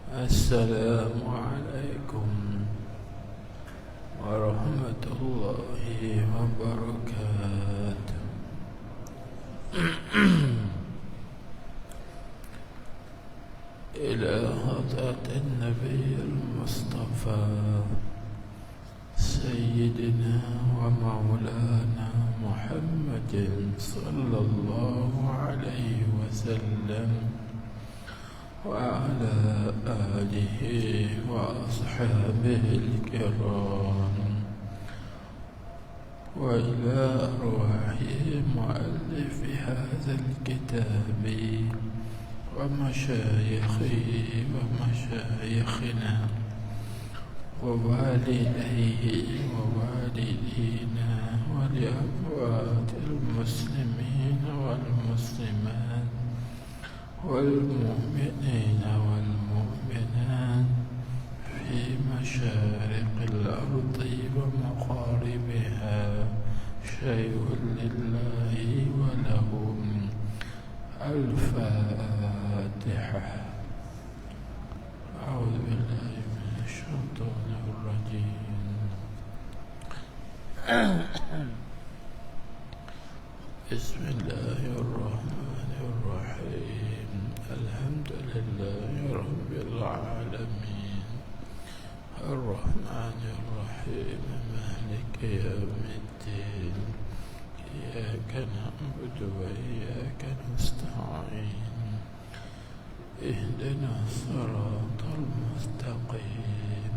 السلام عليكم ورحمة الله وبركاته. إلى حضرة النبي المصطفى سيدنا ومولانا محمد صلى الله عليه وسلم وعلى آله وأصحابه الكرام، وإلى أرواح مؤلف هذا الكتاب ومشايخه ومشايخنا ووالديه ووالدينا ولأموات المسلمين والمسلمات والمؤمنين والمؤمنات في مشارق الأرض ومغاربها، شيء لله ولهم. الفاتحة. أعوذ بالله من الشيطان الرجيم. بسم الله الرحمن الرحيم. الحمد لله رب العالمين الرحمن الرحيم مالك يوم الدين، إياك نعبد وإياك نستعين، اهدنا الصراط المستقيم،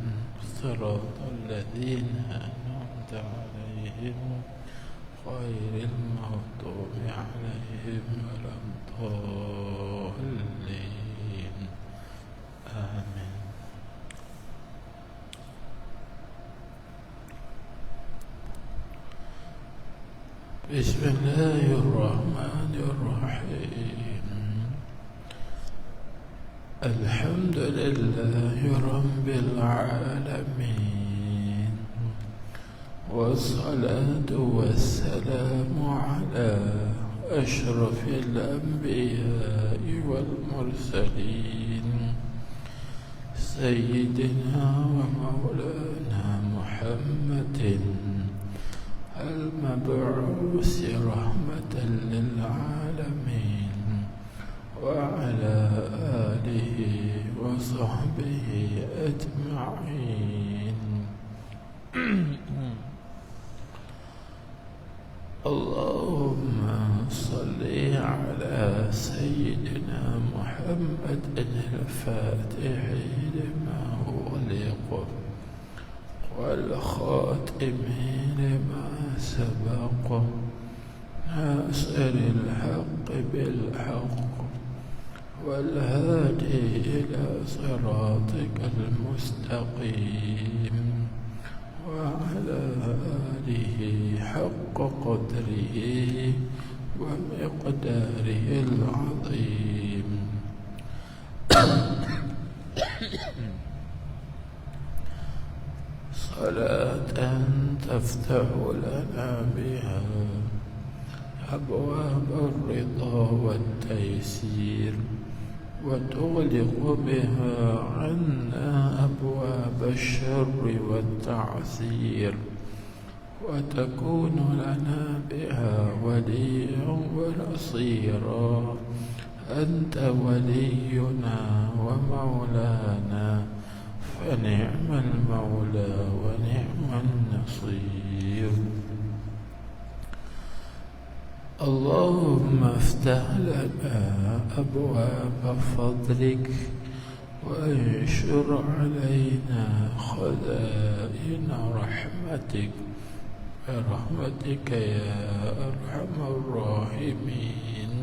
صراط الذين أنعمت عليهم غير المغضوب عليهم ولا الضالين، آمين. بسم الله الرحمن الرحيم. الحمد لله رب العالمين، والصلاة والسلام على أشرف الأنبياء والمرسلين، سيدنا ومولانا محمد المبعوث رحمة للعالمين، وعلى آله وصحبه أجمعين. اللهم صل على سيدنا محمد الفاتح لما أغلق والخاتم لما سبق، ناصر الحق بالحق والهادي إلى صراطك المستقيم، وعلى آله حق قدره ومقداره العظيم. صلاة تفتح لنا بها أبواب الرضا والتيسير، وتغلق بها عنا أبواب الشر والتعسير، وتكون لنا بها وليا ونصيرا. أنت ولينا ومولانا، فنعم المولى ونعم النصير. اللهم افتح لنا أبواب فضلك، وانشر علينا خزائن رحمتك برحمتك يا أرحم الراحمين،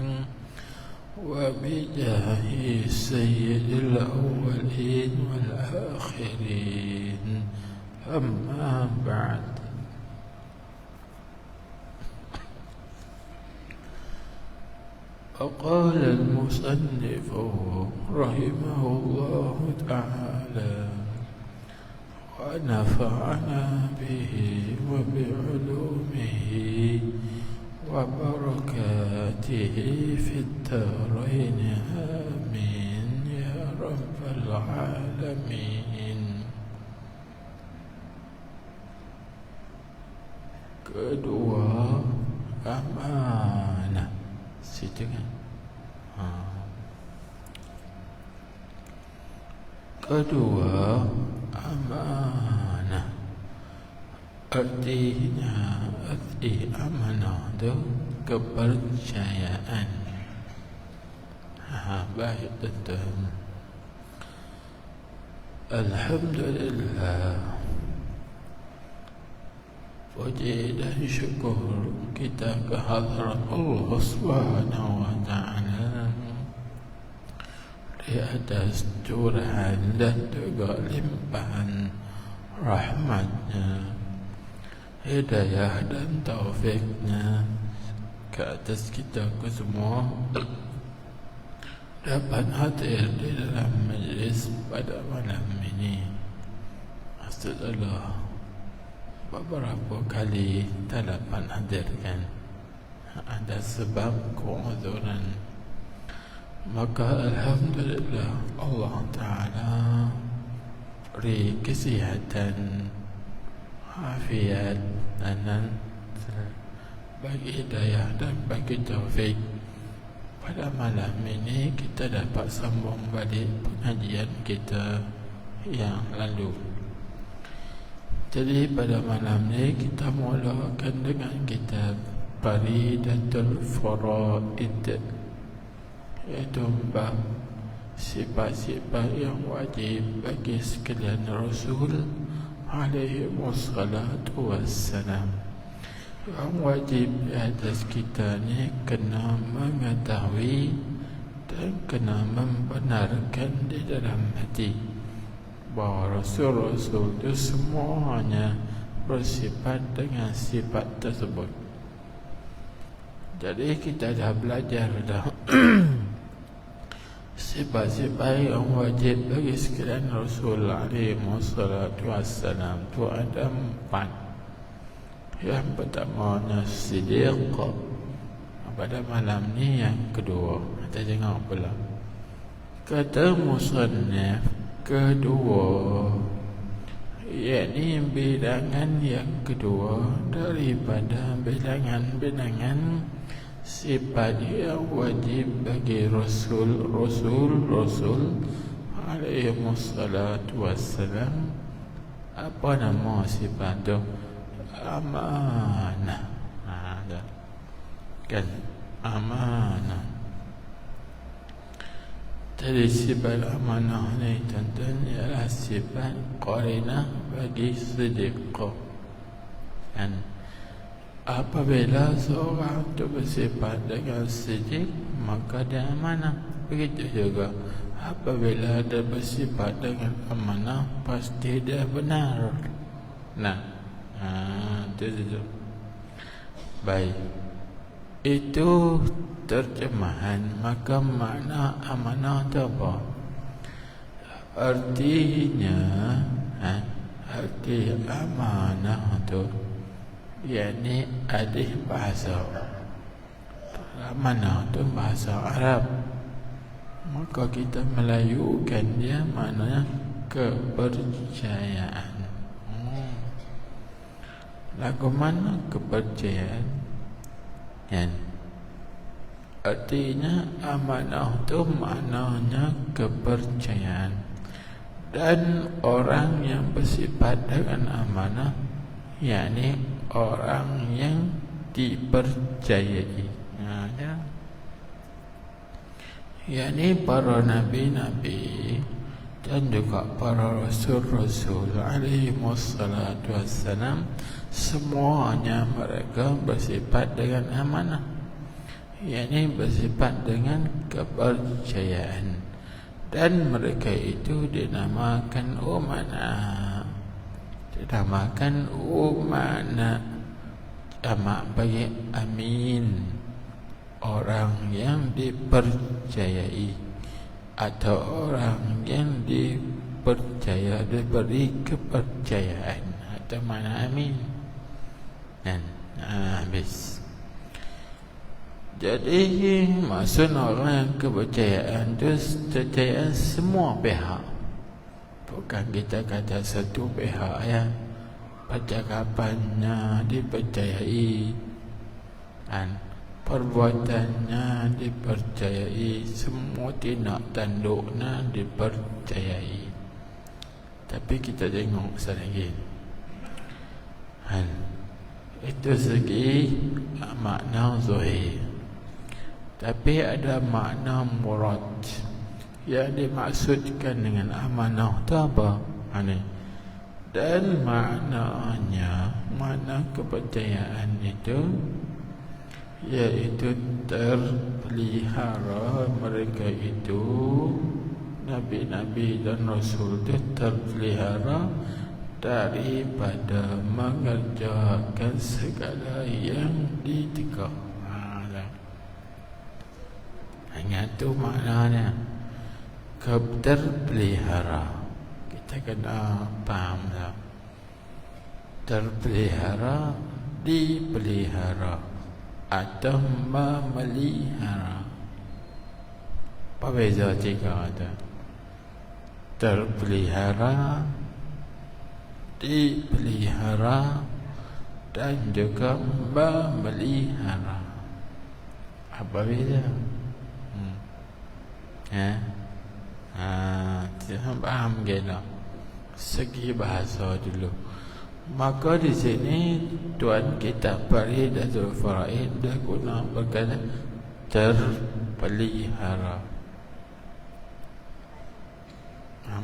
وبجاه سيد الأولين والآخرين. أما بعد، فقال المصنف رحمه الله تعالى: ونفعنا به وبعلومه وبركاته في الدارين، آمين يا رب العالمين. Kedua, amanah. Situ kan? Kedua, amanah. Arti amanah itu kepercayaan. Baik tuan. Alhamdulillah, puji dan syukur kita kehadrat Allah Subhanahu wa Ta'ala di atas curahan dan juga limpahan rahmatnya, hidayah dan taufiknya ke atas kita semua dapat hadir di dalam majlis pada malam ini. Astagfirullah, beberapa kali tak dapat hadirkan, ada sebab keuzuran. Maka alhamdulillah Allah Ta'ala beri kesihatan, afiat dan bagi hidayah dan bagi taufik. Pada malam ini kita dapat sambung balik pengajian kita yang lalu. Jadi pada malam ini kita mulakan dengan kitab Faridatul Faraid, iaitu bab sifat-sifat yang wajib bagi sekalian Rasul alaihi wassalatu wassalam. Yang wajib di atas kita ni kena mengetahui dan kena membenarkan di dalam hati bahawa Rasul-Rasul itu semuanya bersifat dengan sifat tersebut. Jadi kita dah belajar dah sifat-sifat yang wajib bagi sekalian Rasul alaihi wassalatu wassalam itu ada 4. Yang pertamanya Siddiq. Pada malam ni yang kedua. Kita tengok pula. Kata musannif kedua, yakni bilangan yang kedua daripada bilangan-bilangan sifat yang wajib bagi Rasul alaihi wassalatu wassalam. Apa nama sifat tu? Amanah. Kan? Amanah. Jadi sifat amanah ni tuan-tuan ialah sifat qarinah bagi siddiq. Kan? Apabila seorang tu bersifat dengan siddiq, maka dia amanah. Begitu juga apabila dia bersifat dengan amanah, pasti dia benar. Itu. Baik. Itu terjemahan. Maka makna amanah itu apa? Artinya arti amanah itu yakni adih bahasa. Amanah itu bahasa Arab. Maka kita melayukan dia maknanya kepercayaan. Lagu mana kepercayaan? Kan? Artinya amanah itu maknanya kepercayaan. Dan orang yang bersifat dengan amanah, yakni orang yang dipercayai. Yakni para nabi-nabi dan juga para rasul-rasul alaihi wassalatu wassalam, semuanya mereka bersifat dengan amanah, yakni bersifat dengan kepercayaan. Dan mereka itu dinamakan umanah. Dinamakan umanah. Jamak bagi amin, orang yang dipercayai atau orang yang dipercaya, diberi kepercayaan, atau mana amin. Dan habis. Jadi maksud orang yang kepercayaan itu kepercayaan semua pihak, bukan kita kata satu pihak ya. Percakapannya dipercayai dan perbuatannya dipercayai, semua tindak tanduknya dipercayai. Tapi kita tengok sedikit itu segi makna zahir. Tapi ada makna murad yang dimaksudkan dengan amanah itu apa? Dan maknanya, makna kepercayaan itu yaitu terpelihara mereka itu, Nabi-Nabi dan Rasul itu terpelihara daripada mengerjakan segala yang ditegak. Ingat tu maknanya, terpelihara. Kita kena faham tak? Terpelihara, dipelihara atau memelihara. Apa beza tiga ada? Terpelihara, dipelihara dan juga memelihara. Apa beza? Jangan paham gila. Segi bahasa dulu. Maka di sini Tuan kita Farid Azul Faraid dah guna berkata terpelihara.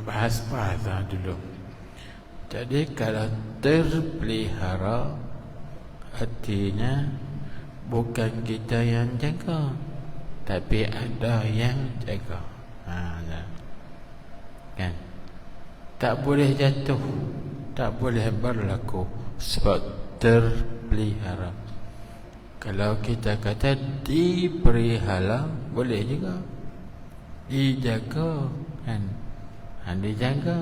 Bahas bahasa dulu. Jadi kalau terpelihara artinya bukan kita yang jaga, tapi ada yang jaga. Kan? Tak boleh jatuh, tak boleh berlaku sebab terpelihara. Kalau kita kata dipelihara, boleh juga dijaga, kan? Dijaga.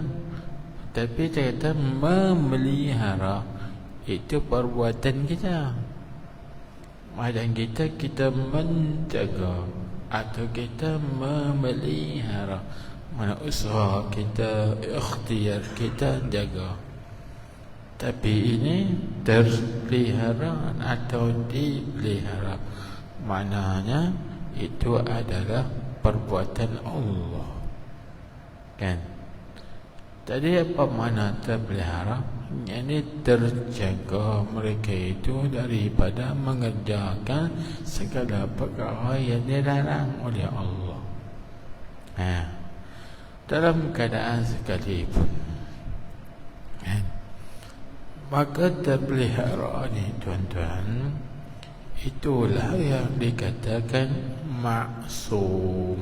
Tapi kita kata memelihara, itu perbuatan kita. Macam kita menjaga atau kita memelihara, mana usaha kita, ikhtiar kita jaga. Tapi ini terpelihara atau dipelihara, maknanya itu adalah perbuatan Allah, kan? Tadi apa makna terpelihara? Ini terjaga mereka itu daripada mengerjakan segala perkara yang dilarang oleh Allah. Dalam keadaan sekalipun, maka terpelihara ni tuan-tuan, itulah yang dikatakan maksum,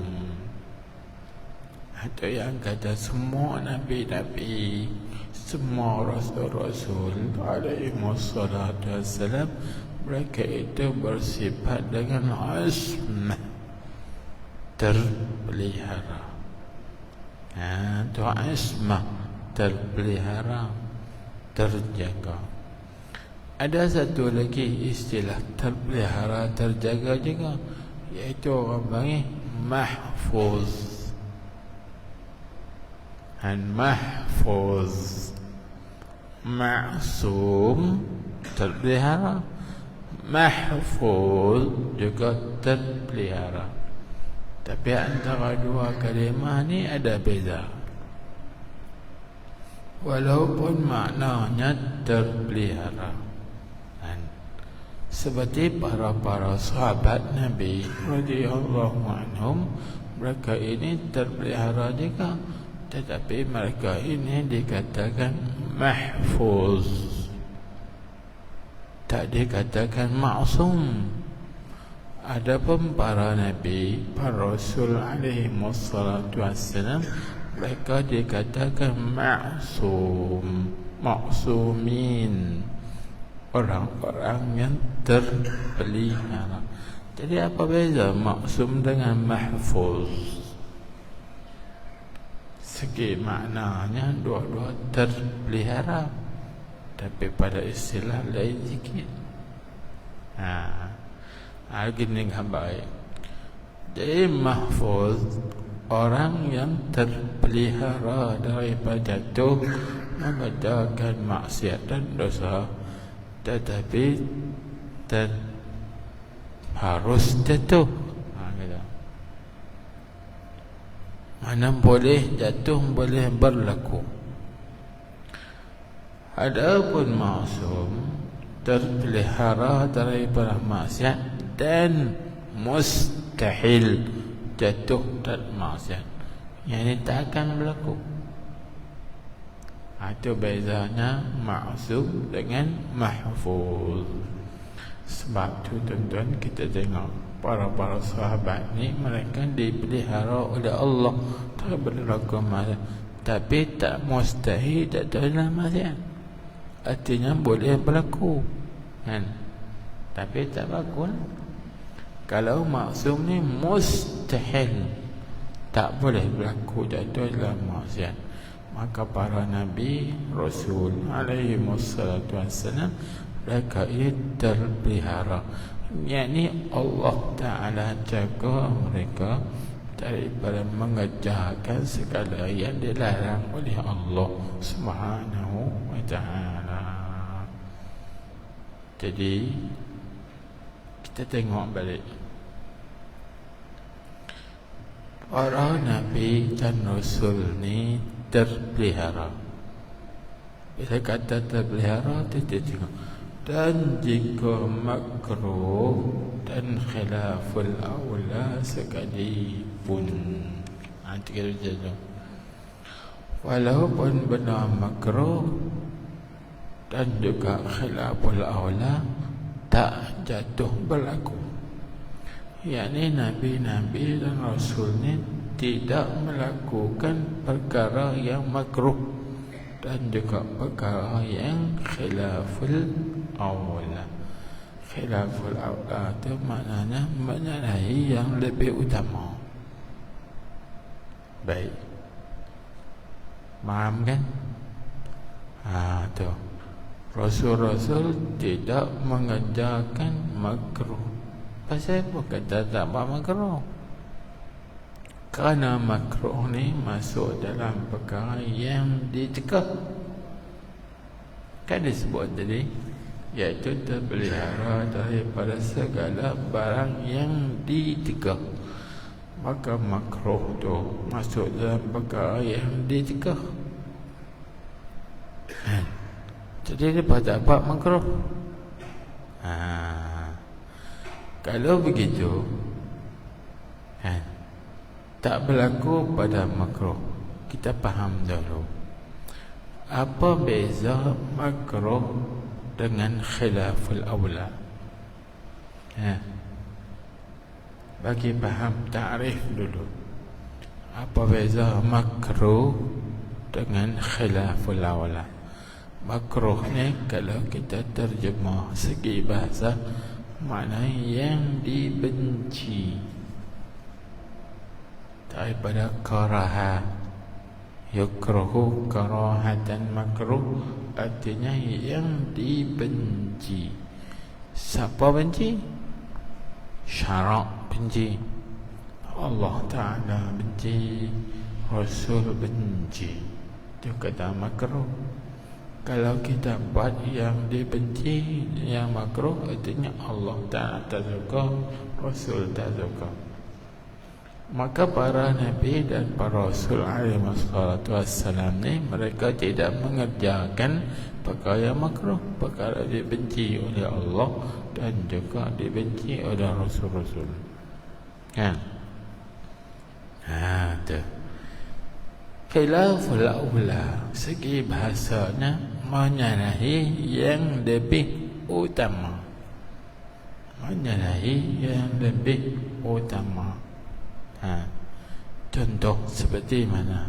atau yang kata semua Nabi-Nabi, semua Rasul-Rasul alaihi wassalatu wassalam, mereka itu bersifat dengan asmah, terpelihara. Itu asmah, terpelihara, terjaga. Ada satu lagi istilah terpelihara, terjaga juga, iaitu orang panggil mahfuz. Mahfuz, maksum, terpelihara. Mahfuz juga terpelihara. Tapi antara dua kalimah ni ada beza. Walaupun maknanya terpelihara, seperti para sahabat Nabi radhiyallahu anhum, mereka ini terpelihara juga, tetapi mereka ini dikatakan mahfuz, tak dikatakan maksum. Adapun para Nabi, para Rasul alaihi wassalatu wassalam, mereka dikatakan maksum, maksumin, orang-orang yang terpelihara. Jadi apa beza maksum dengan mahfuz? Segi maknanya dua-dua terpelihara, tapi pada istilah lain sikit. Gini dengan baik. Jadi mahfuz, orang yang terpelihara daripada jatuh, mengerjakan maksiat dan dosa, tetapi harus jatuh. Mana boleh jatuh, boleh berlaku. Adapun maksum, terpelihara daripada maksiat dan mustahil jatuh dan maksiat, yang ini tak akan berlaku. Itu bezanya maksum dengan mahfuz. Sebab tu tuan-tuan, kita tengok para sahabat ni, mereka dipelihara oleh Allah daripada maksiat, tapi tak mustahil jatuh dalam maksiat. Artinya boleh berlaku kan? Tapi tak berlaku lah. Kalau maksum ni mustahil, tak boleh berlaku jatuh dalam maksiat, maka para Nabi Rasul alaihi wassalatu wassalam, mereka ini terpelihara, yakni Allah Ta'ala jaga mereka daripada mengerjakan segala yang dilarang oleh Allah Subhanahu wa Ta'ala. Jadi kita tengok balik, para Nabi dan Rasul ni terpelihara. Bila kata terpelihara, kita tengok, dan jika makruh dan khilaful aula sekalipun, kita baca, walaupun benar makruh dan juga khilaful aula, tak jatuh berlaku. Yakni Nabi-Nabi dan Rasul ni tidak melakukan perkara yang makruh dan juga perkara yang khilaful aula. Khilaful aula itu maknanya menyalahi yang lebih utama. Baik, faham kan? Tu Rasul-Rasul tidak mengerjakan makruh. Pasal apa kata tak buat makruh? Kerana makruh ni masuk dalam perkara yang dicegah. Kan disebut tadi, iaitu terpelihara daripada segala barang yang dicegah. Maka makruh tu masuk dalam perkara yang dicegah. Jadi dia tak buat makruh. Kalau begitu, tak berlaku pada makruh. Kita faham dulu, apa beza makruh dengan khilaful aula? Bagi faham, ta'rif dulu, apa beza makruh dengan khilaful aula? Makruh ni kalau kita terjemah segi bahasa, makna yang dibenci, daripada karaha, yukrahu karahatan makruh, artinya yang dibenci. Siapa benci? Syarak benci, Allah Ta'ala benci, Rasul benci. Itu kata makruh. Kalau kita buat yang dibenci, yang makruh, artinya Allah tak suka, Rasul tak suka. Maka para Nabi dan para Rasul alaihi wassalam ni, mereka tidak mengerjakan perkara yang makruh, perkara dibenci oleh Allah dan juga dibenci oleh Rasul-Rasul. Kan? Tu khilaful aula, segi bahasanya menyalahi yang lebih utama. Menyalahi yang lebih utama. Contoh seperti mana?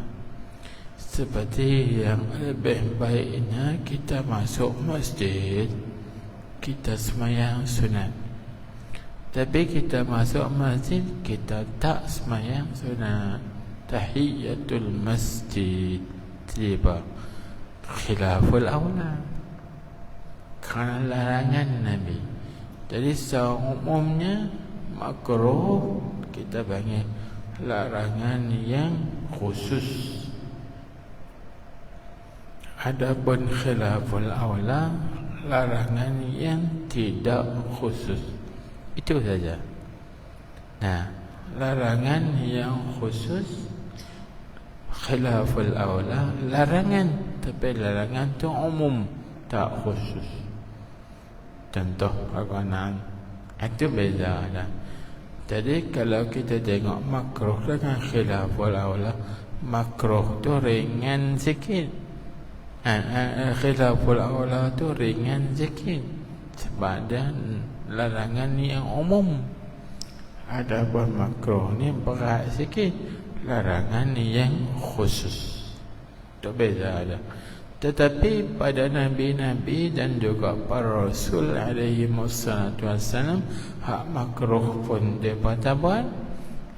Seperti yang lebih baiknya kita masuk masjid, kita sembahyang sunat. Tapi kita masuk masjid, kita tak sembahyang sunat, tahiyatul masjid, tiba khilaful aula, kerana larangan Nabi. Jadi secara umumnya makruh kita panggil larangan yang khusus. Adapun khilaful aula, larangan yang tidak khusus. Itu saja. Nah, larangan yang khusus khilaful aula, larangan, tapi larangan tu umum, tak khusus. Contoh makanan, itu beza dah. Jadi kalau kita tengok makruh dengan khilaful aula, makruh tu ringan sikit, khilaful aula tu ringan sikit sebab dia larangan yang umum. Ada buah makruh ni berat sikit, larangan yang khusus. Itu beza ada. Tetapi pada Nabi-Nabi dan juga para Rasul alaihi wassalatu wassalam, hak makruh pun mereka tak buat,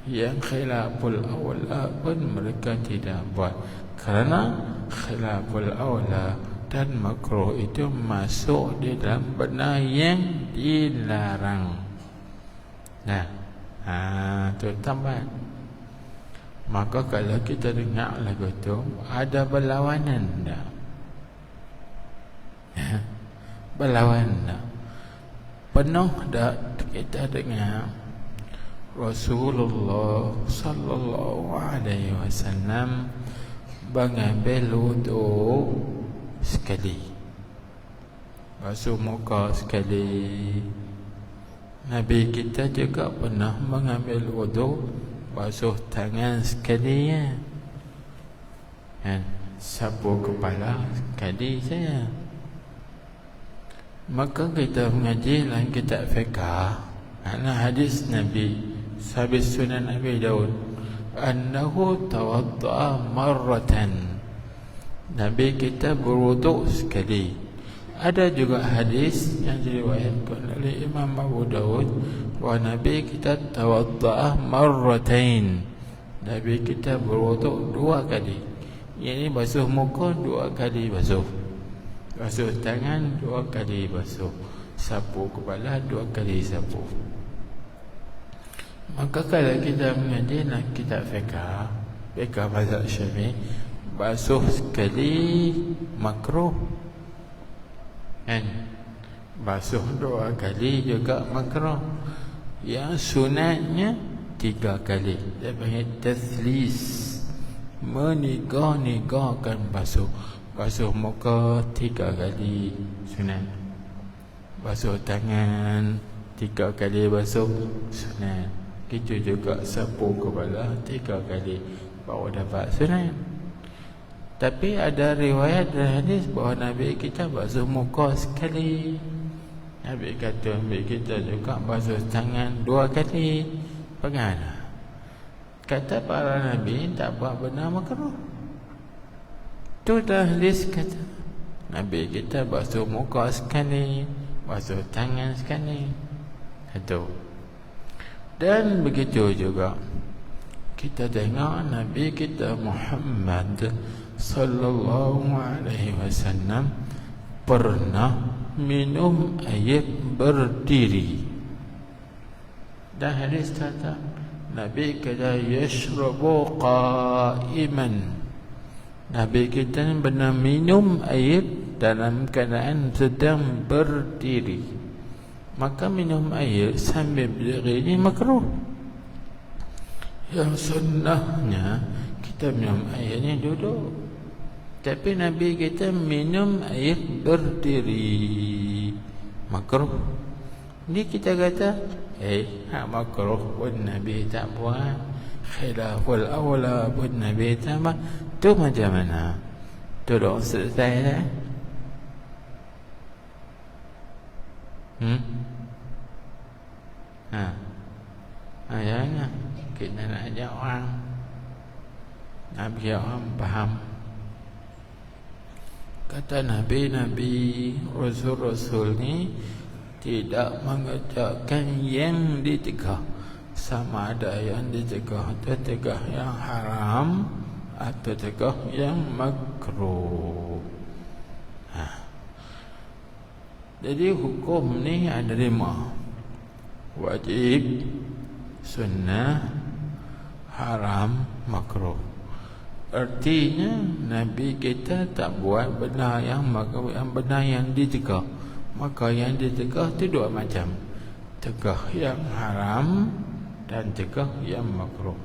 yang khilaful awla pun mereka tidak buat. Kerana khilaful awla dan makruh itu masuk di dalam benda yang dilarang. Tu tambahan. Maka kalau kita dengar lagu tu, ada berlawanan tak? Berlawan tak? Penuh tak kita dengar Rasulullah sallallahu alaihi wasallam mengambil wudu sekali, basuh muka sekali. Nabi kita juga pernah mengambil wudu, basuh tangan sekali, kan? Sapu kepala sekali saja. Maka kita mengaji dalam kitab fiqh, ana hadis Nabi, hadis Sunan Abi Daud, annahu tawadda'a marratan. Nabi kita berwuduk sekali. Ada juga hadis yang diriwayatkan oleh Imam Abu Daud bahawa Nabi kita tawadda'a marratain. Nabi kita berwuduk 2 kali. Ini basuh muka 2 kali basuh, basuh tangan 2 kali basuh, sapu kepala 2 kali sapu. Maka kalau kita mengaji nak kitab fiqh mazhab Syafi'i, basuh sekali makruh, kan? Basuh 2 kali juga makruh. Yang sunatnya 3 kali. Dia panggil taslis, menigah-nigahkan basuh. Basuh muka 3 kali sunat, basuh tangan 3 kali basuh sunat. Itu juga sapu kepala 3 kali baru dapat sunat. Tapi ada riwayat dan hadis bahawa Nabi kita basuh muka sekali. Nabi kata Nabi kita juga basuh tangan 2 kali. Bagaimana? Kata para Nabi tak buat benar makruh. Tu dah hadis kata Nabi kita basuh muka sekali, basuh tangan sekali. Itu. Dan begitu juga kita tengok Nabi kita Muhammad sallallahu alaihi wasallam pernah minum air berdiri. Dan hadis kata Nabi kita yashrabu qa'iman. Nabi kita benar minum air dalam keadaan sedang berdiri. Maka minum air sambil berdiri ini makruh. Yang sunnahnya kita minum air ini duduk. Tapi Nabi kita minum air berdiri, makruh. Ini kita kata makruh pun Nabi tak buat, khilaful awla pun Nabi tak buat. Tu macam mana? Tu dah selesai dah. Jangan kita nak ajak orang, nak biar orang faham. Kata Nabi-Nabi, Rasul-Rasul ni tidak mengerjakan yang ditegah. Sama ada yang ditegah itu tegah yang haram atau tegah yang makruh. Jadi hukum ni ada 5. wajib, sunnah, haram, makruh. Artinya Nabi kita tak buat benda yang benda yang dicegah. Maka yang dicegah tu dua macam, cegah yang haram dan cegah yang makruh.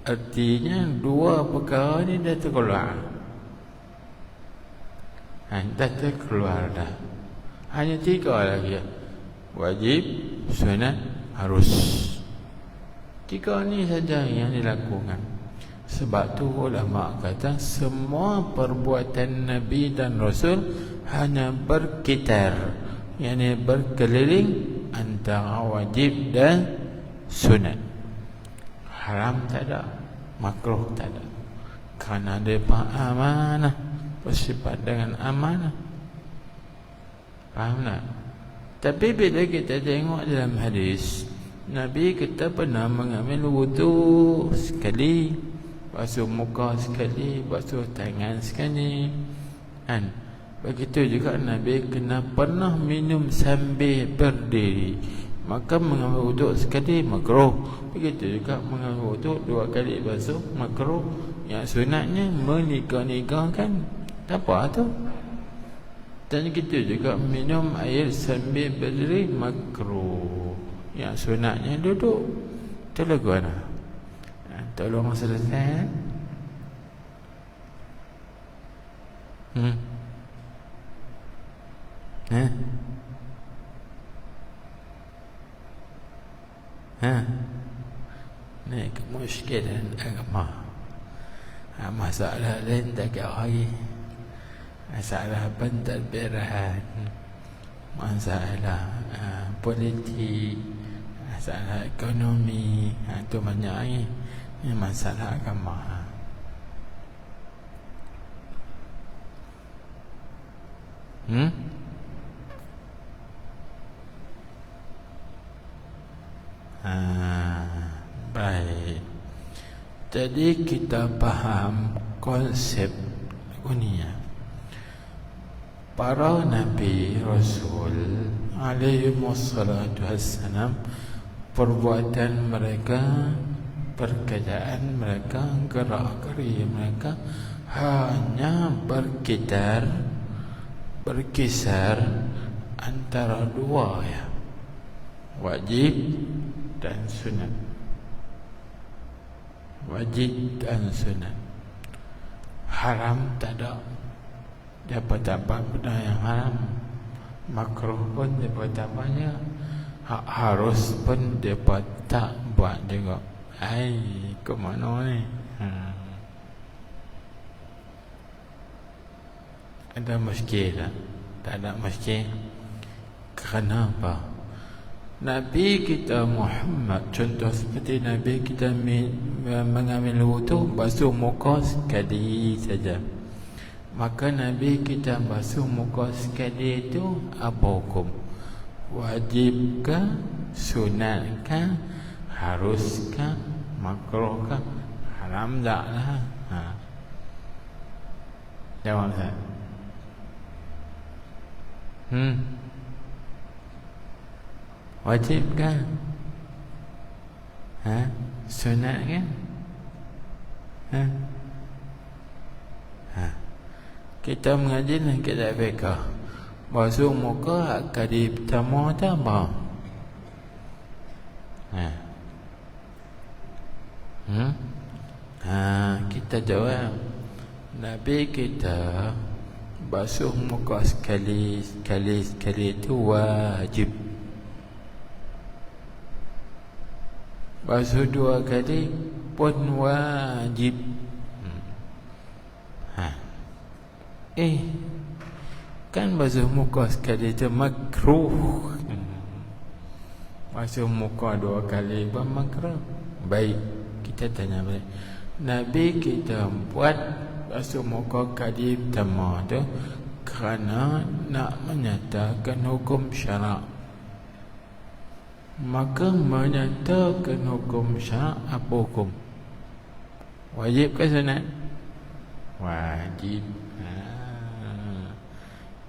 Artinya dua perkara ni dah terkeluar. Dah terkeluar dah. Hanya tiga lagi, wajib, sunat, harus. Tiga ni saja yang dilakukan. Sebab tu ulama kata semua perbuatan Nabi dan Rasul hanya berkitar, yakni berkeliling antara wajib dan sunat. Haram tak ada, makruh tak ada, kerana mereka amanah, bersifat dengan amanah. Faham tak? Tapi bila kita tengok dalam hadis, Nabi kita pernah mengambil wudu sekali, basuh muka sekali, basuh tangan sekali, kan? Begitu juga Nabi pernah minum sambil berdiri. Maka mengambil wuduk sekali makruh. Begitu juga mengambil wuduk dua kali basuh makruh. Yang sunatnya meniga-nigakan, tak apa tu. Dan begitu juga minum air sambil berdiri makruh. Yang sunatnya duduk. Itu lagu mana? Tolong selesai. Ni kemusykilan agama. Masalah lain tak kira lagi. Masalah pentadbiran, masalah politik, masalah ekonomi, itu banyak lagi. Ini masalah agama. Baik. Jadi kita faham konsep dunia. Para Nabi Rasul alaihi wassalatu wassalam, perbuatan mereka, pekerjaan mereka, gerak-geri mereka hanya berkisar antara dua, ya, wajib dan sunat. Wajib dan sunat. Haram tak ada. Dapat apa benda yang haram. Makruh pun dapat apanya. Harus pun dapat tak buat juga. Ke mana ni? Ada muskil tak? Tak ada muskil. Kerana apa? Nabi kita Muhammad, contoh seperti Nabi kita mengambil wudu, basuh muka sekali saja. Maka Nabi kita basuh muka sekali itu apa hukum? Wajibkah? Sunatkah? Haruskah? Makruhkah? Haram taklah. Jawab saya. Wajib kan? Sunat kan? Kita mengaji dan kita fikah. Basuh muka kali pertama tak apa? Kita jawab, Nabi kita basuh muka sekali itu wajib. Basuh dua kali pun wajib. Kan basuh muka sekali itu makruh. Basuh muka dua kali pun makruh. Baik, kita tanya balik. Nabi kita buat basuh muka kali pertama tu kerana nak menyatakan hukum syarak. Maka menyatakan hukum syarak apa hukum? Wajib ke sunat? Wajib.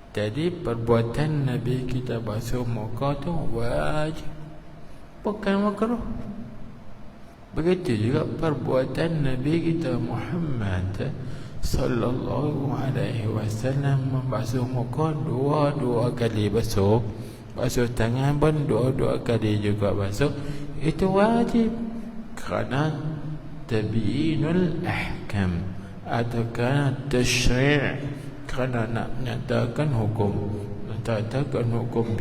Jadi perbuatan Nabi kita basuh muka tu wajib. bukan makruh. Begitu juga perbuatan Nabi kita Muhammad sallallahu alaihi wasallam membasuh muka dua kali basuh tangan pun dua kali juga basuh. Itu wajib kerana tabiinul ahkam atau kerana tasyri', kerana nak menyatakan hukum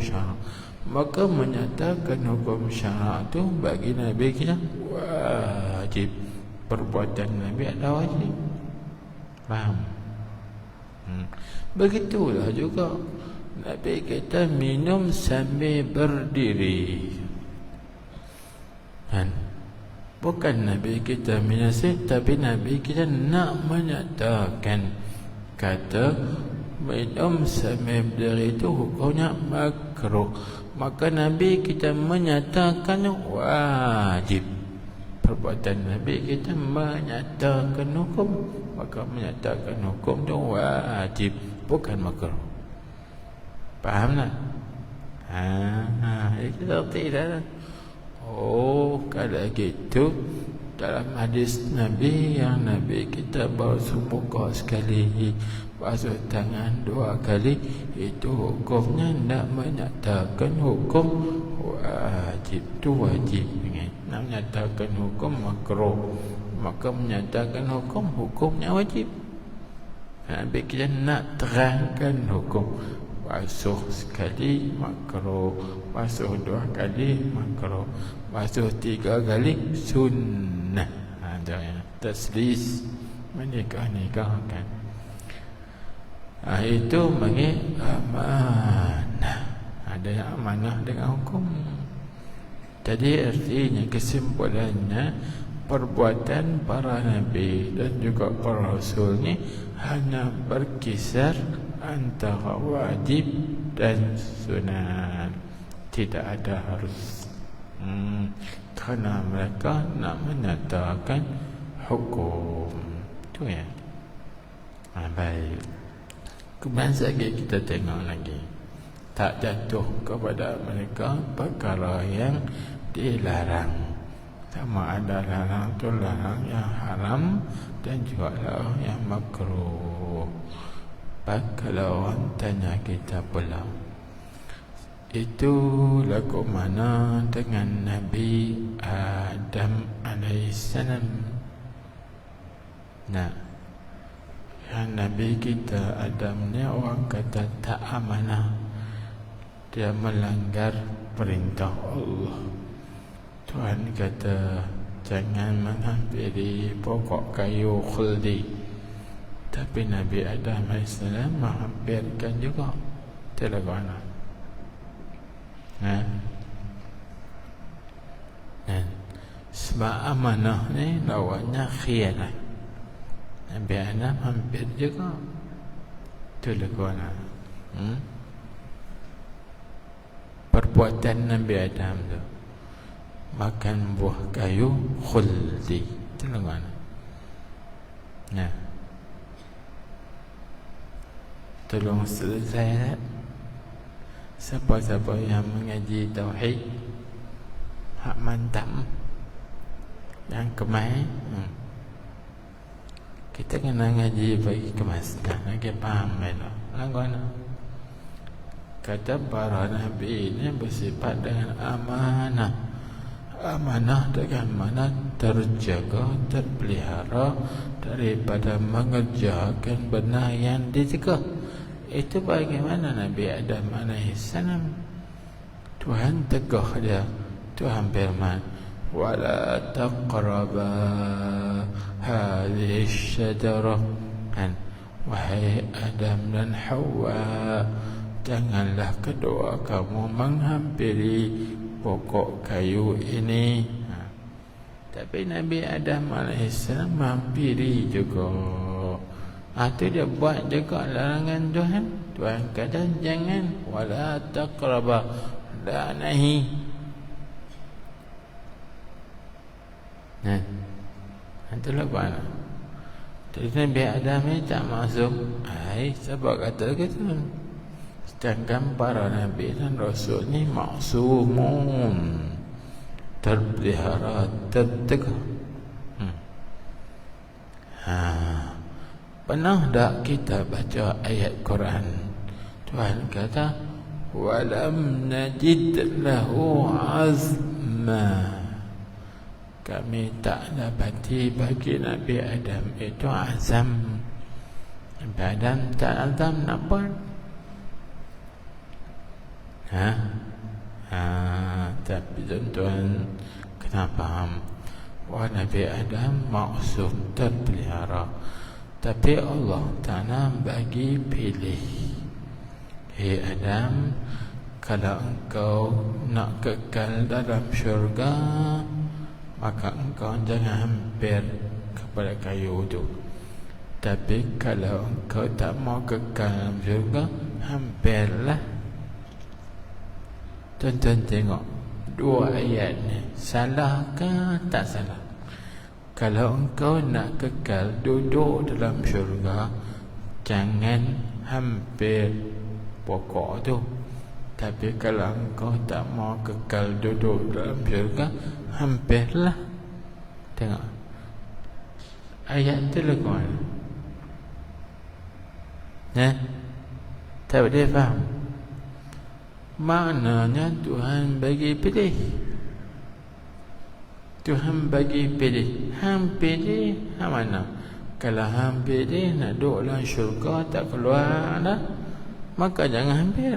syarak. Maka menyatakan hukum syarak tu bagi Nabi kita wajib. Perbuatan Nabi adalah wajib. Faham? Begitulah juga Nabi kita minum sambil berdiri. Kan? Bukan Nabi kita menasih, tapi Nabi kita nak menyatakan kata minum sambil berdiri itu hukumnya makruh. Maka Nabi kita menyatakan wajib. Perbuatan Nabi kita menyatakan hukum, maka menyatakan hukum itu wajib, bukan makruh. Faham tak? Itu tidak. Oh, kalau gitu dalam hadis Nabi yang Nabi kita basuh muka sekali, basuh tangan 2 kali, itu hukumnya tidak menyatakan hukum wajib. Itu wajib. Nak menyatakan hukum makruh, maka menyatakan hukumnya wajib. Nabi kita nak terangkan hukum. Basuh sekali makruh, basuh 2 kali makruh, basuh 3 kali sunnah. Ada ya, taslis menikah-nikahkan. Itu bagi amanah. Ada yang amanah dengan hukum. Jadi artinya kesimpulannya, perbuatan para nabi dan juga para rasul ni hanya berkisar antara wajib dan sunat, tidak ada harus. Kerana mereka nak menyatakan hukum. Itu ya. Baik. Kemudian lagi kita tengok lagi, tak jatuh kepada mereka perkara yang dilarang. Sama ada larang tu larang yang haram dan juga larang yang makruh. Kalau orang tanya kita pula, itu lagu mana dengan Nabi Adam alaihissalam? Nah, yang Nabi kita Adam ni orang kata tak amanah. Dia melanggar perintah Allah. Tuhan kata jangan menghampiri pokok kayu khuldi, tapi Nabi Adam AS menghampirkan juga. Tidak mana. Sebab amanah ni lawannya khianat. Nabi Adam hampir juga. Tidak mana. Perbuatan Nabi Adam tu makan buah kayu khuldi. Tidak mana. Tolong selesai. Siapa-siapa yang mengaji tauhid hak mantap, yang kemas, kita kena ngaji bagi kemas, lagi faham lah. Laguana kata para nabi ini bersifat dengan amanah. Amanah dengan mana terjaga, terpelihara daripada mengerjakan benar yang dicegah. Itu bagaimana Nabi Adam alaihissalam. Tuhan tegah dia. Tuhan firman, wala taqraba hadhihi syajarah. Wahai Adam dan Hawa, janganlah kedua kamu menghampiri pokok kayu ini. Tapi Nabi Adam alaihissalam menghampiri juga. Itu dia buat juga larangan Tuhan. Tuhan kata jangan, wala taqraba, la nahi. Itulah mana. Jadi Nabi Adam ni tak masuk. Sebab kata gitu. Sedangkan para Nabi dan Rasul ni maksumun. terpelihara, tertegak. Pernah tak kita baca ayat Quran? Tuhan kata, walam najid lahu azma. Kami tak dapati bagi Nabi Adam itu azam. Nabi Adam tak azam nak buat. Tapi tuan-tuan kena faham, wah Nabi Adam maksum terpelihara, tapi Allah Ta'ala bagi pilih. Hei Adam, kalau engkau nak kekal dalam syurga, maka engkau jangan hampir kepada kayu itu. Tapi kalau engkau tak mau kekal dalam syurga, hampirlah. Tuan-tuan tengok dua ayat ni, salah ke tak salah? Kalau engkau nak kekal duduk dalam syurga, jangan hampir pokok tu. Tapi kalau engkau tak mau kekal duduk dalam syurga, hampirlah. Tengok ayat tu lagu mana? Tak boleh faham. Maknanya Tuhan bagi pilih. Tuhan bagi pilih. Hang pilih hang mana? Kalau hang pilih nak duduk dalam syurga tak keluar dah, maka jangan hampir.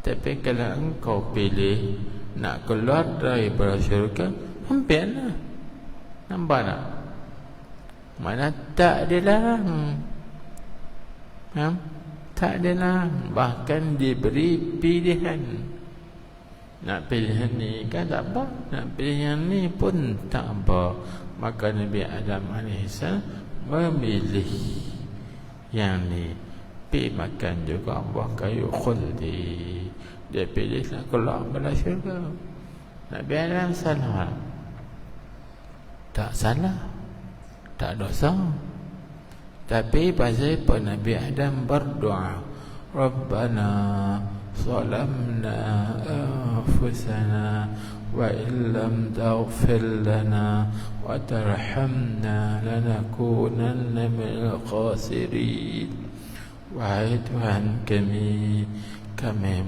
Tapi kalau engkau pilih nak keluar daripada syurga, hampirlah. Nampak tak? Mana tak dilarang. Tak dilarang. Bahkan diberi pilihan. Nak pilihan ni kan tak apa, nak pilihan ni pun tak apa. Maka Nabi Adam AS memilih yang ni. Pergi makan juga buah kayu khuldi. Dia pilih nak keluar pada syurga. Nabi Adam salah? Tak salah, tak dosa. Tapi pasal apa Nabi Adam berdoa, Rabbana zalamna anfusana wa illam taghfir lana wa tarhamna lanakunanna minal khasirin. Wahai Tuhan kami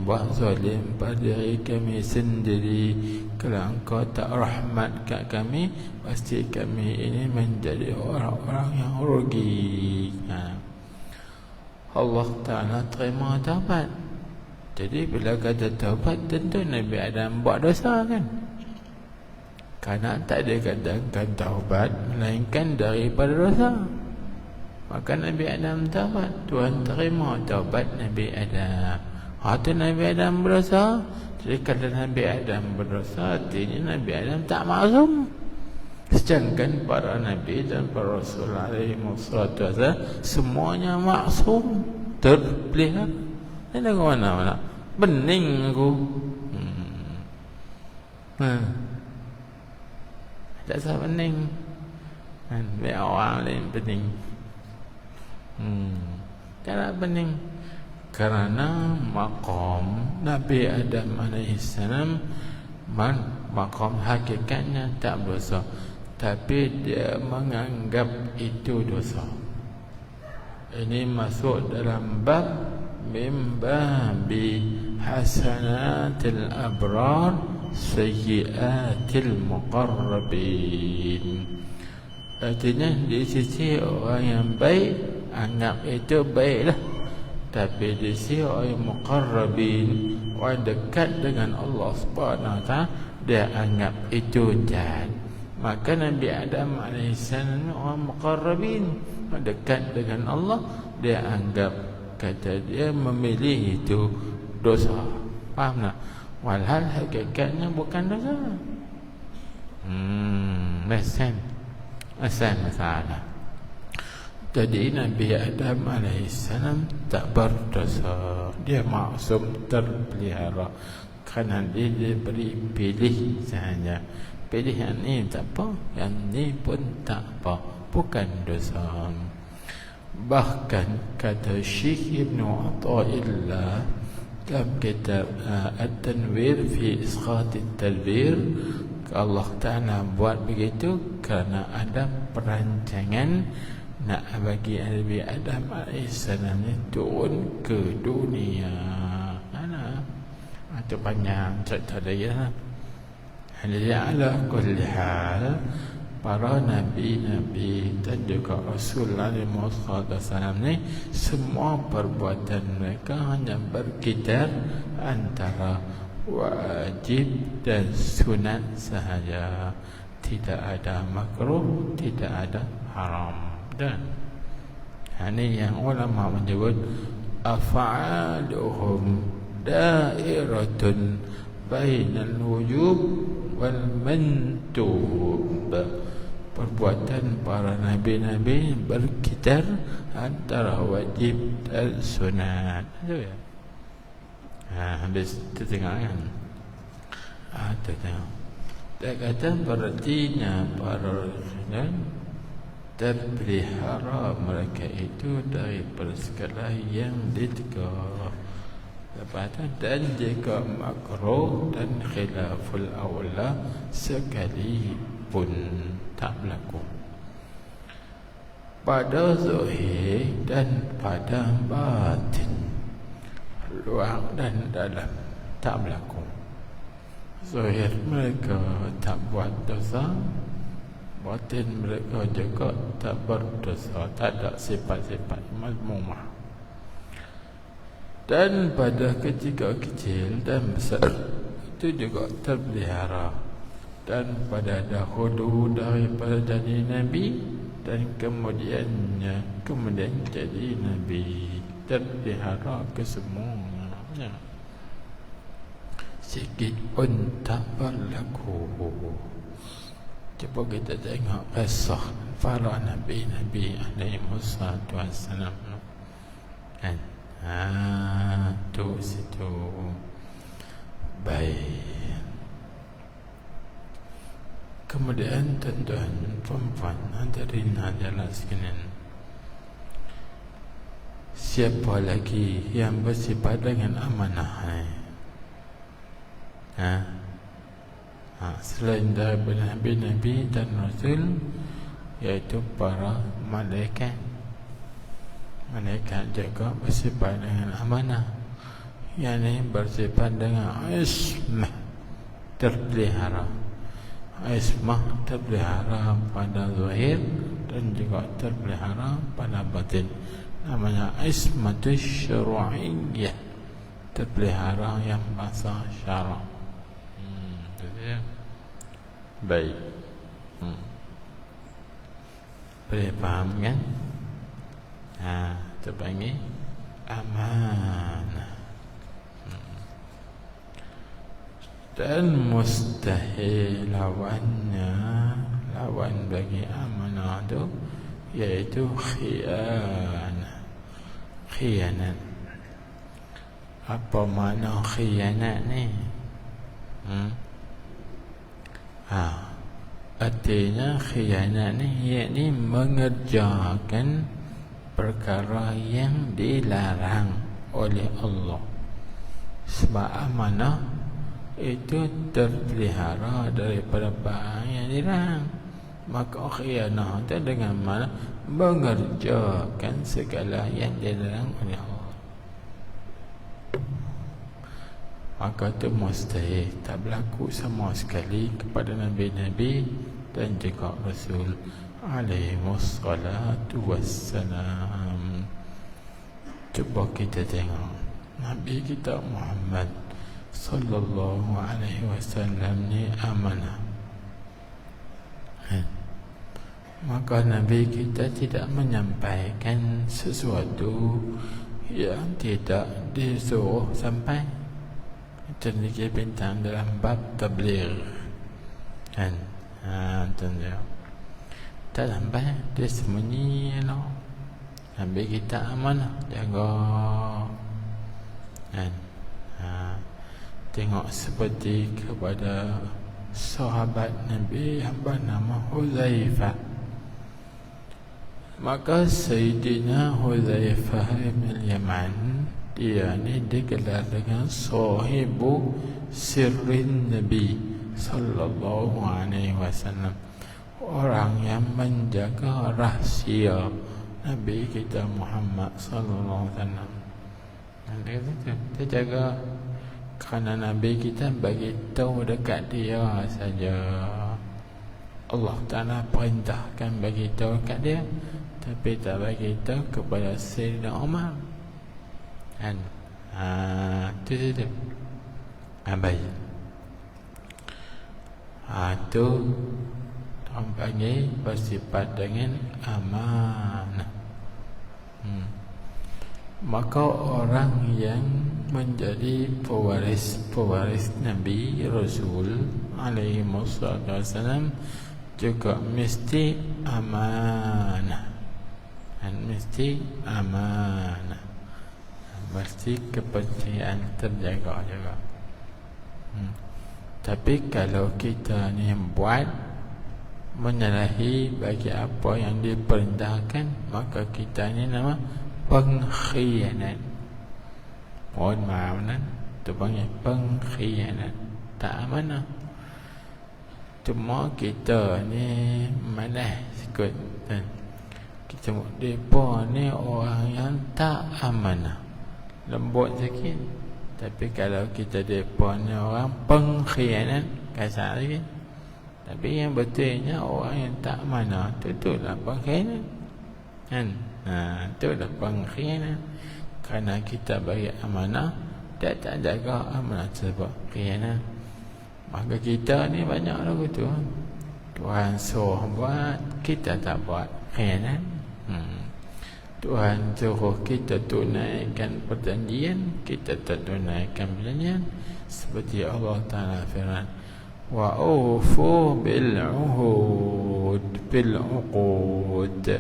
buat zalim pada diri kami sendiri. Kalau Engkau tak rahmat kat kami, pasti kami ini menjadi orang-orang yang rugi. Allah Ta'ala terima taubat. Jadi bila kata taubat, tentu Nabi Adam buat dosa kan? Kerana tak dikatakan taubat melainkan daripada dosa. Maka Nabi Adam taubat, Tuhan terima taubat Nabi Adam. Itu Nabi Adam berdosa. Jadi kalau Nabi Adam berdosa, artinya Nabi Adam tak maksum. Sedangkan para Nabi dan para Rasul alaihimussalatu semuanya maksum, terpelihara. Ini ke mana-mana? Bening aku. Tak sah bening. Biar orang lain bening. Cara bening. Kerana maqam Nabi Adam AS maqam hakikatnya tak berdosa, tapi dia menganggap itu dosa. Ini masuk dalam bab mimbabi hasanatil abrar sayyiatil muqarrabin. Artinya di sisi orang yang baik anggap itu baiklah, tapi di sisi orang muqarrabin, orang dekat dengan Allah Subhanahu Wa Taala, dia anggap itu jahat. Maka Nabi Adam AS orang muqarrabin, dekat dengan Allah, dia anggap, kata dia, memilih itu dosa. Faham tak? Walhal hakikatnya bukan dosa. Asal masalah. Jadi Nabi Adam AS tak berdosa. Dia maksum, terpelihara. Kerana dia diberi pilih sahaja. Pilihan ni tak apa, yang ni pun tak apa, bukan dosa. Bahkan kata Syekh Ibn Atha'illah dalam kitab At-Tanwir fi Isqat At-Talbir, Allah Ta'ala buat begitu kerana ada perancangan nak bagi Nabi Adam AS ni turun ke dunia. Itu panjang cerita dia. Jadi ala kulli hal, para nabi-nabi dan juga Rasul Muhammad SAW ni, semua perbuatan mereka hanya berkisar antara wajib dan sunat sahaja. Tidak ada makruh, tidak ada haram. Dan ini yang ulama menyebut af'aluhum dairatun bainal wujub wal mandub. Perbuatan para nabi-nabi berkisar antara wajib dan sunat. Itu ya. Habis tu tengok kan. Tu tengok. Dia kata berartinya para rasul terpelihara mereka itu daripada segala yang ditegak. Lepas tu, dan jika makruh dan khilaful awla sekalipun tak berlaku pada zahir dan pada batin, luar dan dalam, tak berlaku. Zahir mereka tak buat dosa, batin mereka juga tak berdosa, tak ada sifat-sifat mazmumah. Dan pada ketika kecil dan besar itu juga terpelihara. Dan pada dahulu daripada jadi Nabi dan kemudian jadi Nabi, terpelihara kesemuanya. Sikit pun tak berlaku. Cuba kita tengok kisah para Nabi-Nabi alaihi wassalam. Kan? Tu situ. Baik. Kemudian tuan-tuan, puan-puan, hadirin hadirat sekalian, siapa lagi yang bersifat dengan amanah selain daripada Nabi-Nabi dan Rasul, iaitu para malaikat. Malaikat juga bersifat dengan amanah, yakni bersifat dengan ismah, terpelihara. Ismah terpelihara pada zahir dan juga terpelihara pada batin. Namanya ismatus syar'iyyah, terpelihara yang bahasa syarak. Baik. Boleh faham kan? Terpanggil amanah. Dan mustahil lawannya, lawan bagi amanah itu iaitu khianat. Apa makna khianat ni? Artinya khianat ni iaitu mengerjakan perkara yang dilarang oleh Allah. Sebab amanah itu terpelihara daripada barang yang dilarang. Maka khianat itu dengan mana mengerjakan segala yang dilarang oleh Allah. Maka itu mustahil, tak berlaku sama sekali kepada Nabi-Nabi dan juga Rasul alaihi wassalatu wassalam. Cuba kita tengok Nabi kita Muhammad sallallahu alaihi wasallam ni amanah. Maka Nabi kita tidak menyampaikan sesuatu yang tidak disuruh sampai. Itu dia bintang dalam bab tabligh. Kan? Tengok. Tak sampai, dia sembunyi lah. Nabi kita amanah, jaga. Kan? Tengok seperti kepada sahabat Nabi yang bernama Huzaifah. Maka Sayyidina Huzaifah bin Yaman, dia ni digelar dengan sahibu sirrin Nabi sallallahu alaihi wasallam, orang yang menjaga rahsia Nabi kita Muhammad sallallahu alaihi wasallam. Dia jaga kerana Nabi kita bagi tahu dekat dia saja. Allah Ta'ala perintahkan bagi tahu dekat dia, tapi tak bagi tahu kepada Sayyidina Umar. Kan? Itu saja. Baik. Itu orang panggil bersifat dengan amanah. Maka orang yang menjadi pewaris Nabi Rasul alaihi wasallam juga mesti amanah. Dan mesti amanah, mesti kepercayaan terjaga juga. Tapi kalau kita ni buat menyalahi bagi apa yang diperintahkan, maka kita ni nama pengkhianat. Mohon maaf kan, itu panggil pengkhianat, tak amanah. Cuma kita ni malas sikit kan. Kita mereka ni orang yang tak amanah, lembut sikit. Tapi kalau kita mereka ni orang pengkhianat, kasar sikit. Tapi yang betulnya orang yang tak amanah, itulah pengkhianat kan. Itulah pengkhianat. Kerana kita bagi amanah, dia tak jaga amanah tersebut, khianat. Maka kita ni banyak lagu tu. Tuhan suruh buat, kita tak buat, khianat. Tuhan suruh kita tunaikan perjanjian, kita tak tunaikan perjanjian. Seperti Allah Ta'ala firman, wa ufu bil uhud bil uqud,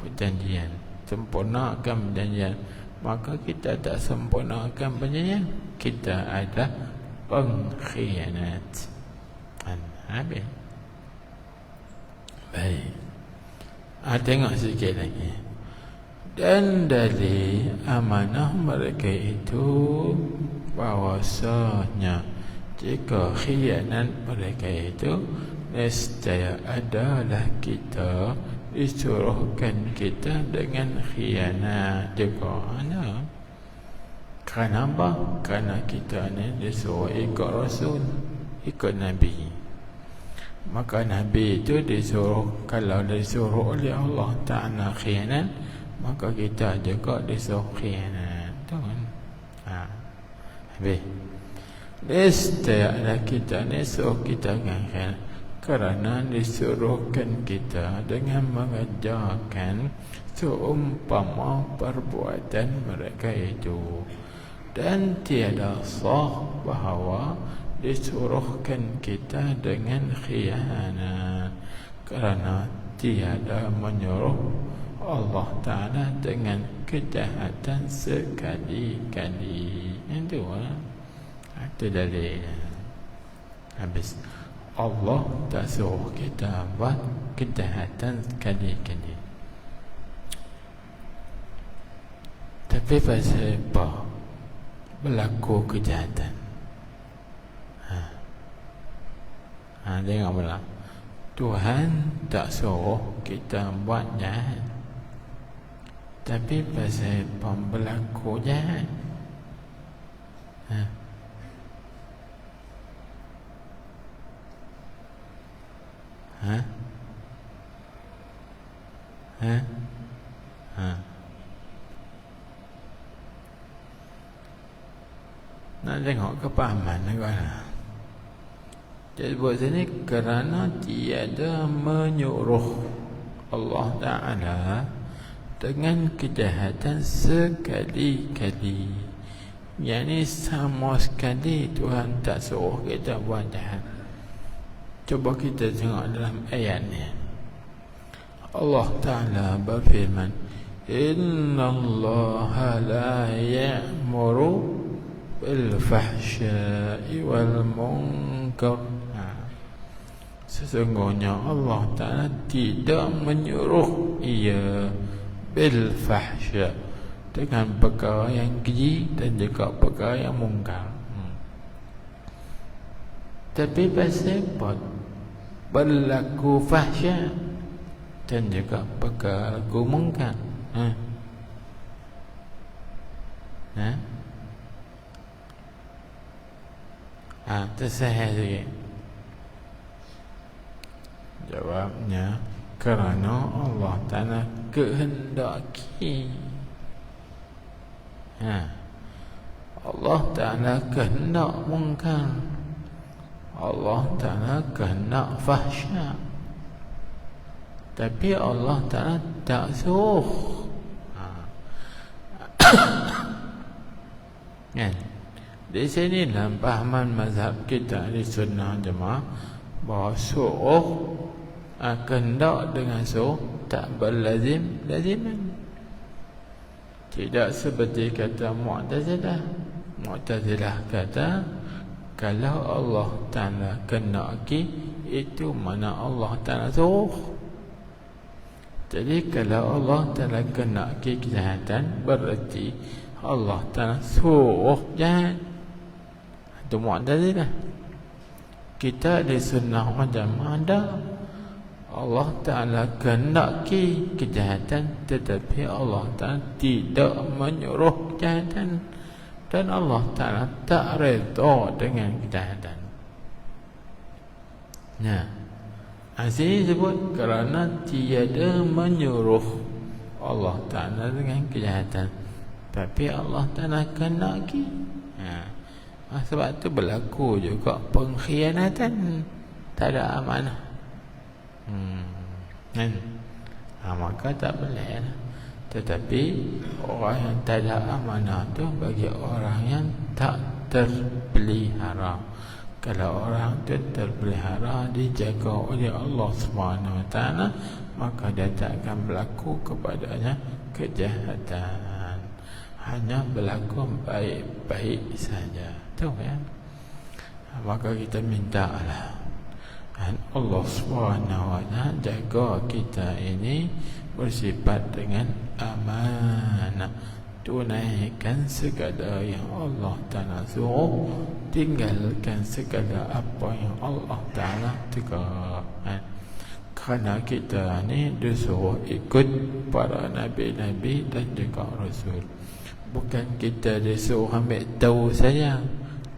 perjanjian, sempurnakan perjanjian. Maka kita tak sempurnakan perjanjian, kita ada pengkhianat. Habis. Baik. Tengok sikit lagi. Dan dari amanah mereka itu bahwasanya jika khianat mereka itu, nescaya adalah kita disuruhkan kita dengan khianat juga. Kerana apa? Kerana kita ni disuruh ikut Rasul, ikut Nabi. Maka Nabi itu disuruh, kalau disuruh oleh Allah Ta'ala khianat, maka kita juga disuruh khianat. Tahu kan? Habis. Nescaya kita ni suruh kita dengan khianat, kerana disuruhkan kita dengan mengerjakan seumpama perbuatan mereka itu. Dan tiada sah bahawa disuruhkan kita dengan khianat, kerana tiada menyuruh Allah Ta'ala dengan kejahatan sekali-kali. Itu dalil. Habis. Allah tak suruh kita buat kejahatan sekali-kali. Tapi pasal apa berlaku kejahatan? Tengok pula, Tuhan tak suruh kita buat jahat, tapi pasal apa berlaku jahat? Nak tengok kepahaman lah. Jadi buat sini, kerana tiada menyuruh Allah Ta'ala dengan kejahatan sekali-kali. Yang ni sama sekali Tuhan tak suruh kita buat jahat. Cuba kita tengok dalam ayat ni. Allah Ta'ala berfirman, Inna Allah la ya'muru bil fahsya'i wal munkar. Sesungguhnya Allah Ta'ala tidak menyuruh ia bil fahsya, dengan perkara yang keji dan juga perkara yang mungkar. Tapi pasal berlaku fahsyat dan juga berlaku mungkar. Tersahih sikit. Jawabnya, kerana Allah Ta'ala kehendaki. Allah Ta'ala kehendak mungkar, Allah Ta'ala kehendak fahsyat, tapi Allah Ta'ala tak suruh. Kan? Di sini dalam pahaman mazhab kita di Sunnah Jemaah, bahawa suruh kehendak dengan suruh tak berlazim-laziman. Tidak seperti kata Mu'tazilah. Mu'tazilah kata kalau Allah Ta'ala kehendaki, itu mana Allah Ta'ala suruh. Jadi kalau Allah Ta'ala kehendaki kejahatan, berarti Allah Ta'ala suruh jahat. Itu Mu'tazilah. Kita di Sunnah wal Jamaah ada, Allah Ta'ala kehendaki kejahatan, tetapi Allah Ta'ala tidak menyuruh kejahatan, dan Allah Ta'ala tak redha dengan kejahatan. Aziz sebut kerana tiada menyuruh Allah Ta'ala dengan kejahatan, tapi Allah Ta'ala kehendaki. Sebab tu berlaku juga pengkhianatan, tak ada amanah. Maka tak boleh. Tetapi orang yang tak ada amanah tu bagi orang yang tak terpelihara. Kalau orang tu terpelihara, dijaga oleh Allah Subhanahu Wa Taala, maka dia tak akan berlaku kepadanya kejahatan. Hanya berlaku baik-baik saja. Tahu kan? Maka kita minta lah Allah Subhanahu Wa Taala jaga kita ini bersifat dengan amanah, tunaikan segala yang Allah Ta'ala suruh, tinggalkan segala apa yang Allah Ta'ala tegakkan. Kerana kita ni disuruh ikut para Nabi-Nabi dan juga Rasul. Bukan kita disuruh ambil tahu saja.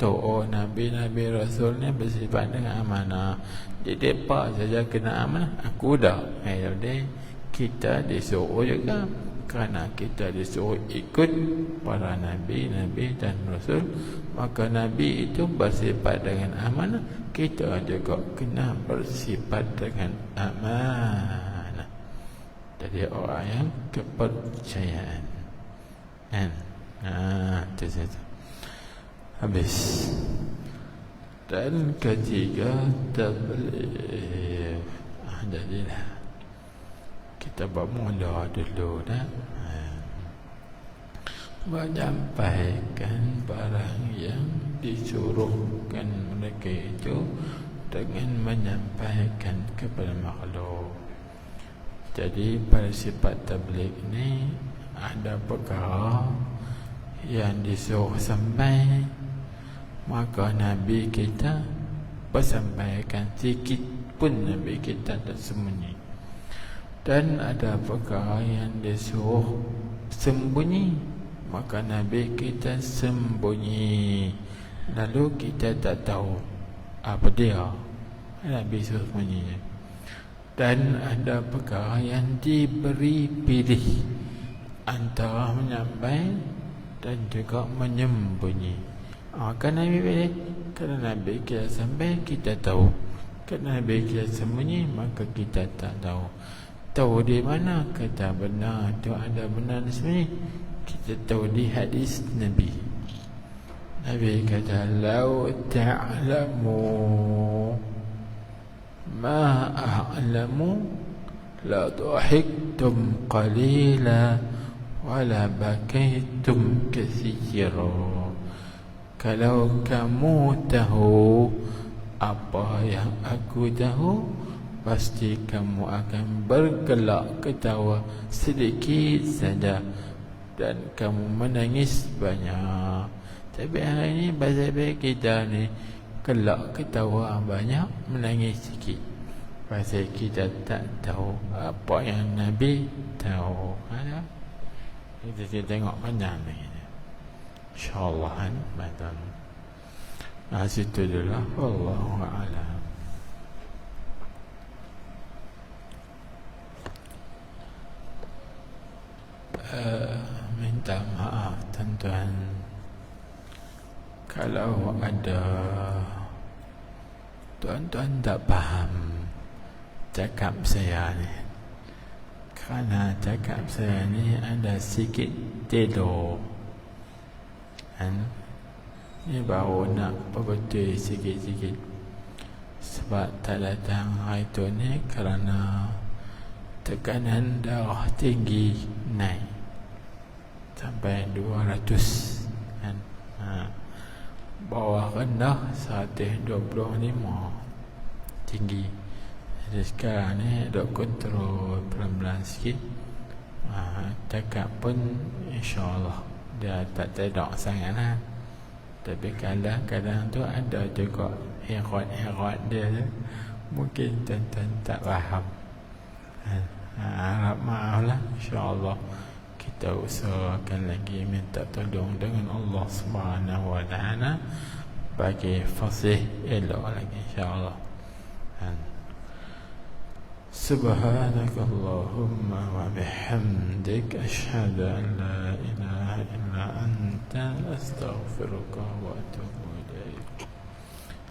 Tahu Nabi-Nabi Rasul ni bersifat dengan amanah, jadi apa saja kena amanah, aku dah. Jadi kita disuruh juga, kerana kita disuruh ikut para Nabi-Nabi dan Rasul, maka Nabi itu bersifat dengan amanah, kita juga kena bersifat dengan amanah. Jadi orang yang kepercayaan. Itu saja. Habis. Dan ketiga, tabligh. Jadilah kita bermula dulu dah, menyampaikan barang yang disuruhkan mereka itu dengan menyampaikan kepada makhluk. Jadi pada sifat tabligh ni ada perkara yang disuruh sampai, maka Nabi kita bersampaikan, sikit pun Nabi kita tak sembunyi. Dan ada perkara yang disuruh sembunyi, maka Nabi kita sembunyi, lalu kita tak tahu apa dia, Nabi suruh sembunyi. Dan ada perkara yang diberi pilih antara menyampaikan dan juga menyembunyi. Kan Nabi pilih. Kerana Nabi kita sampai, kita tahu. Kerana Nabi kita sembunyi, maka kita tak tahu. Tahu di mana? Kata benar tu ada benar di sini. Kita tahu di hadis Nabi. Nabi kata, "Lau ta'lamu ma a'lamu la dhahiktum qalila wa la bakaitum katsira." Kalau kamu tahu apa yang aku tahu, pasti kamu akan bergelak ketawa sedikit saja dan kamu menangis banyak. Tapi hari ini bahasa baik kita ni, kelak ketawa banyak, menangis sikit. Pasal kita tak tahu apa yang Nabi tahu. Kita tengok panjang lagi. InsyaAllah kan. Betul. Situ dulu. Wallahu a'lam. Minta maaf tuan-tuan kalau ada tuan-tuan tak faham cakap saya ni, kerana cakap saya ni ada sikit tidur kan. Ni baru nak perbetul sikit-sikit. Sebab tak datang hari tu ni kerana tekanan darah tinggi naik sampai 200 kan. Bawah rendah 125 tinggi. Jadi sekarang ni dok kontrol pelan-pelan sikit. Cakap pun insyaAllah dia tak terdak sangat lah. Tapi kadang-kadang tu ada juga herat-herat dia tu. Mungkin tuan-tuan tak faham. Harap maaf lah. InsyaAllah kita usahakan lagi minta tolong dengan Allah Subhanahu wa ta'ala bagi fasih elok lagi insyaAllah. Subhanakallahumma wa bihamdik ashhadu an la ilaha illa anta astaghfiruka wa atubu ilaik.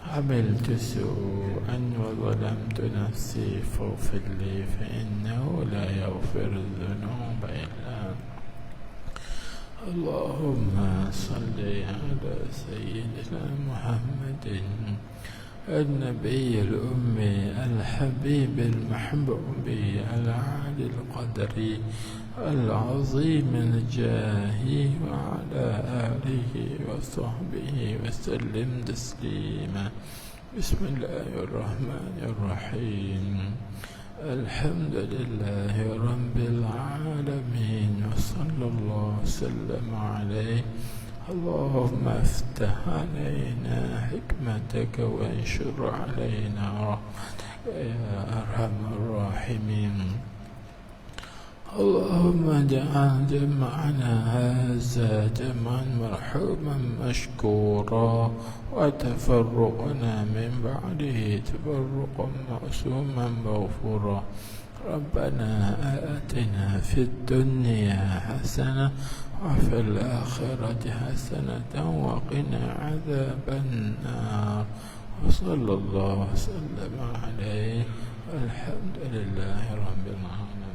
عملت سوءا وظلمت نفسي فاغفر لي فإنه لا يغفر الذنوب إلا أنت. اللهم صل على سيدنا محمد النبي الأمي الحبيب المحبوب العالي القدر العظيم الجاه وعلى آله وصحبه وسلم تسليما. بسم الله الرحمن الرحيم. الحمد لله رب العالمين وصلى الله وسلم عليه. اللهم افتح علينا حكمتك وانشر علينا رحمتك يا أرحم الراحمين. اللهم اجعل جمعنا هذا جمعا مرحوما مشكورا وتفرقنا من بعده تفرقا معصوما مغفورا. ربنا آتنا في الدنيا حسنة وفي الآخرة حسنة وقنا عذاب النار. وصلى الله وسلم عليه. الحمد لله رب العالمين.